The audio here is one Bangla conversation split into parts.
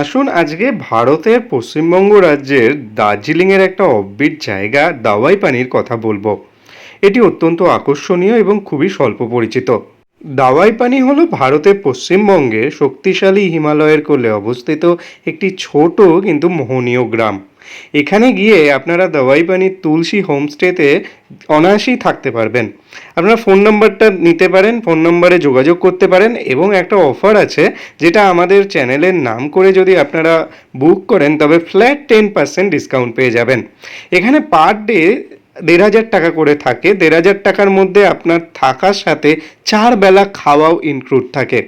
আসুন আজকে ভারতের পশ্চিমবঙ্গ রাজ্যের দার্জিলিংয়ের একটা অফবিট জায়গা দাওয়াই পানির কথা বলবো। এটি অত্যন্ত আকর্ষণীয় এবং খুবই স্বল্প পরিচিত। দাওয়াই পানি হলো ভারতের পশ্চিমবঙ্গে শক্তিশালী হিমালয়ের কোলে অবস্থিত একটি ছোট কিন্তু মোহনীয় গ্রাম। এখানে গিয়ে আপনারা দাওয়াই পানির তুলসী হোমস্টেতে অনায়াসেই থাকতে পারবেন। আপনারা ফোন নাম্বারটা নিতে পারেন, ফোন নাম্বারে যোগাযোগ করতে পারেন এবং একটা অফার আছে যেটা আমাদের চ্যানেলের নাম করে যদি আপনারা বুক করেন তবে ফ্ল্যাট 10% ডিসকাউন্ট পেয়ে যাবেন। এখানে পার ডে ১,৫০০ টাকা করে থাকে। ১,৫০০ টাকার মধ্যে আপনার থাকার সাথে ৪ বেলা খাওয়াও ইনক্লুড থাকে।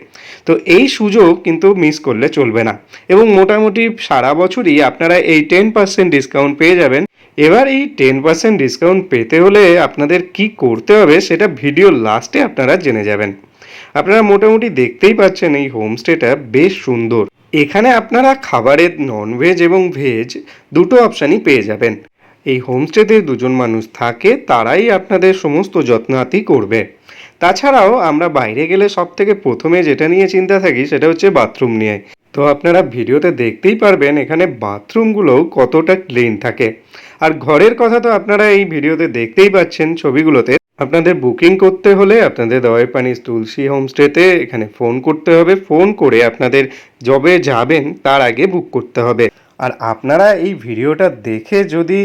তো এই সুযোগ কিন্তু মিস করলে চলবে না এবং মোটামুটি সারা বছরই আপনারা এই 10% ডিসকাউন্ট পেয়ে যাবেন। এবার এই 10% ডিসকাউন্ট পেতে হলে আপনাদের কি করতে হবে সেটা ভিডিও লাস্টে আপনারা জেনে যাবেন। আপনারা মোটামুটি দেখতেই পাচ্ছেন এই হোমস্টেটা বেশ সুন্দর। এখানে আপনারা খাবারের ননভেজ এবং ভেজ দুটো অপশানই পেয়ে যাবেন। এই হোমস্টেতে দুজন মানুষ থাকে, তারাই আপনাদের সমস্ত যত্নাতি করবে। তাছাড়াও আমরা বাইরে গেলে সব থেকে প্রথমে যেটা নিয়ে চিন্তা থাকি সেটা হচ্ছে বাথরুম নিয়ে। তো আপনারা ভিডিওতে দেখতেই পারবেন এখানে বাথরুমগুলোও কতটা ক্লিন থাকে। আর ঘরের কথা তো আপনারা এই ভিডিওতে দেখতেই পাচ্ছেন ছবিগুলোতে। আপনাদের বুকিং করতে হলে আপনাদের দাওয়াই পানি তুলসী হোমস্টেতে এখানে ফোন করতে হবে। ফোন করে আপনাদের যবে যাবেন তার আগে বুক করতে হবে। আর আপনারা এই ভিডিওটা দেখে যদি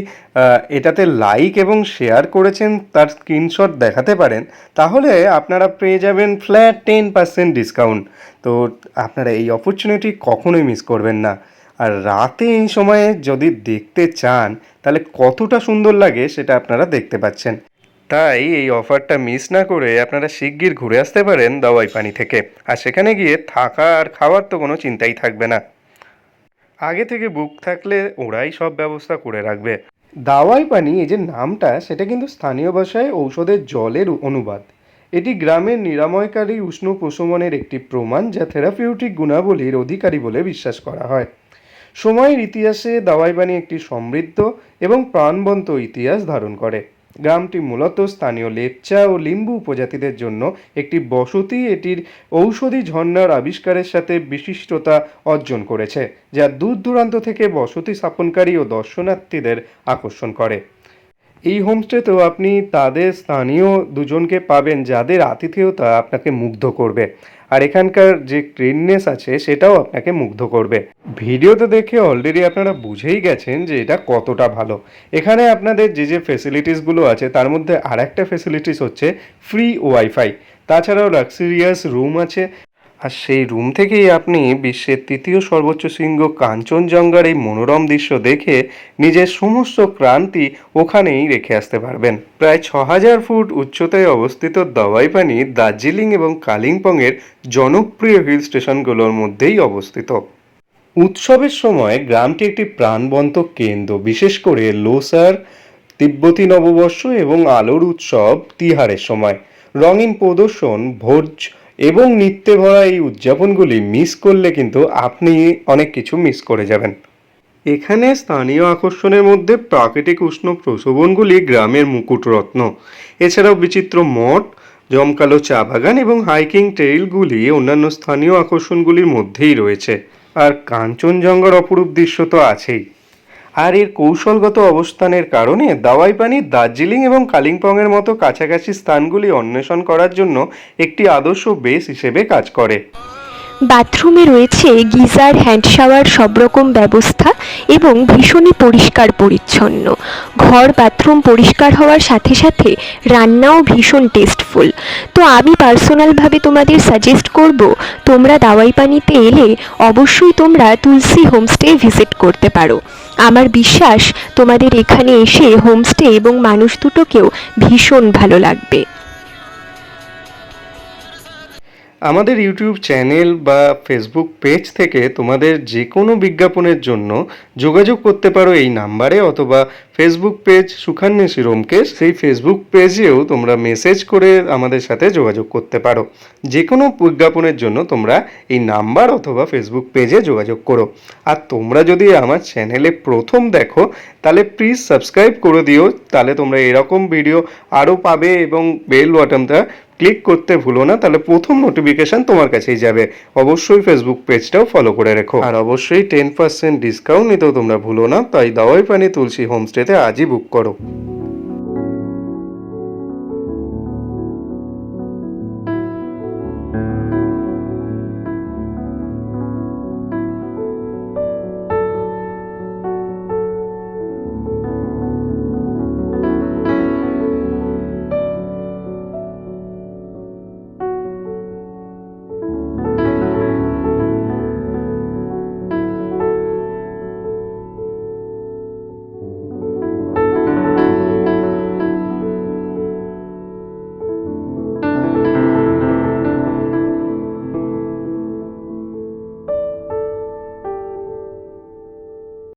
এটাতে লাইক এবং শেয়ার করেছেন তার স্ক্রিনশট দেখাতে পারেন, তাহলে আপনারা পেয়ে যাবেন ফ্ল্যাট 10% ডিসকাউন্ট। তো আপনারা এই অপরচুনিটি কখনোই মিস করবেন না। আর রাতে এই সময়ে যদি দেখতে চান তাহলে কতটা সুন্দর লাগে সেটা আপনারা দেখতে পাচ্ছেন। তাই এই অফারটা মিস না করে আপনারা শিগগির ঘুরে আসতে পারেন দাওয়াই পানি থেকে। আর সেখানে গিয়ে থাকা আর খাওয়ার তো কোনো চিন্তাই থাকবে না। আগে থেকে বুক থাকলে ওরাই সব ব্যবস্থা করে রাখবে। দাওয়াই পানি এই যে নামটা সেটা কিন্তু স্থানীয় ভাষায় ঔষধের জলের অনুবাদ। এটি গ্রামের নিরাময়কারী উষ্ণ প্রশমনের একটি প্রমাণ, যা থেরাপিউটিক গুণাবলীর অধিকারী বলে বিশ্বাস করা হয়। সময়ের ইতিহাসে দাওয়াই পানি একটি সমৃদ্ধ এবং প্রাণবন্ত ইতিহাস ধারণ করে। গ্রামটি মূলত স্থানীয় লেপচা ও লিম্বু উপজাতিদের জন্য একটি বসতি। এটির ঔষধি ঝর্ণার আবিষ্কারের সাথে বিশিষ্টতা অর্জন করেছে, যা দূর দূরান্ত থেকে বসতি স্থাপনকারী ও দর্শনার্থীদের আকর্ষণ করে। এই হোমস্টেতেও আপনি তাদের স্থানীয় দুজনকে পাবেন যাদের আতিথেয়তা আপনাকে মুগ্ধ করবে। আর এখানকার যে ক্লিননেস আছে সেটাও আপনাকে মুগ্ধ করবে। ভিডিওতে দেখে অলরেডি আপনারা বুঝেই গেছেন যে এটা কতটা ভালো। এখানে আপনাদের যে যে ফেসিলিটিসগুলো আছে তার মধ্যে আর একটা ফেসিলিটিস হচ্ছে ফ্রি ওয়াইফাই। তাছাড়াও লাক্সারিয়াস রুম আছে। আর সেই রুম থেকেই আপনি বিশ্বের তৃতীয় সর্বোচ্চ শৃঙ্গ কাঞ্চনজঙ্ঘার এই মনোরম দৃশ্য দেখে নিজের সমস্ত ক্লান্তি ওখানেই রেখে আসতে পারবেন। প্রায় ৬,০০০ ফুট উচ্চতায় অবস্থিত দাওয়াই পানি দার্জিলিং এবং কালিম্পংয়ের জনপ্রিয় হিল স্টেশনগুলোর মধ্যেই অবস্থিত। উৎসবের সময় গ্রামটি একটি প্রাণবন্ত কেন্দ্র, বিশেষ করে লোসার, তিব্বতী নববর্ষ এবং আলোর উৎসব তিহারের সময়। রঙিন প্রদর্শন, ভোজ এবং নৃত্যে ভরা এই উদযাপনগুলি মিস করলে কিন্তু আপনি অনেক কিছু মিস করে যাবেন। এখানে স্থানীয় আকর্ষণের মধ্যে প্রাকৃতিক উষ্ণ প্রশোভনগুলি গ্রামের মুকুটরত্ন। এছাড়াও বিচিত্র মঠ, জমকালো চা বাগান এবং হাইকিং ট্রেইলগুলি অন্যান্য স্থানীয় আকর্ষণগুলির মধ্যেই রয়েছে। আর কাঞ্চনজঙ্ঘার অপরূপ দৃশ্য তো আছেই। আর এর কৌশলগত অবস্থানের কারণে দাওয়াই পানি দার্জিলিং এবং কালিম্পংয়ের মতো কাছাকাছি স্থানগুলি অন্বেষণ করার জন্য একটি আদর্শ বেস হিসেবে কাজ করে। বাথরুমে রয়েছে গিজার, হ্যান্ড শাওয়ার, সব রকম ব্যবস্থা এবং ভীষণই পরিষ্কার পরিচ্ছন্ন। ঘর বাথরুম পরিষ্কার হওয়ার সাথে সাথে রান্নাও ভীষণ টেস্টফুল। তো আমি পার্সোনালভাবে তোমাদের সাজেস্ট করব, তোমরা দাওয়াই পানিতে এলে অবশ্যই তোমরা তুলসী হোমস্টে ভিজিট করতে পারো। আমার বিশ্বাস তোমাদের এখানে এসে হোমস্টে এবং মানুষ দুটোকেও ভীষণ ভালো লাগবে। আমাদের ইউটিউব চ্যানেল বা ফেসবুক পেজ থেকে তোমাদের যে কোনো বিজ্ঞাপনের জন্য যোগাযোগ করতে পারো এই নাম্বারে, অথবা ফেসবুক পেজ সুখান্বেষী ব্যোমকেশ, সেই ফেসবুক পেজেও তোমরা মেসেজ করে আমাদের সাথে যোগাযোগ করতে পারো। যে কোনো বিজ্ঞাপনের জন্য তোমরা এই নাম্বার অথবা ফেসবুক পেজে যোগাযোগ করো। আর তোমরা যদি আমার চ্যানেলে প্রথম দেখো তাহলে প্লিজ সাবস্ক্রাইব করে দিও, তাহলে তোমরা এরকম ভিডিও আরও পাবে এবং বেল বাটনটা ক্লিক করতে ভুলো না, তাহলে প্রথম নোটিফিকেশন তোমার কাছেই যাবে। অবশ্যই ফেসবুক পেজটাও ফলো করে রেখো, আর অবশ্যই 10% ডিসকাউন্ট নিতেও তোমরা ভুলো না। তাই দাওয়াই পানি তুলসী হোমস্টেতে আজই বুক করো।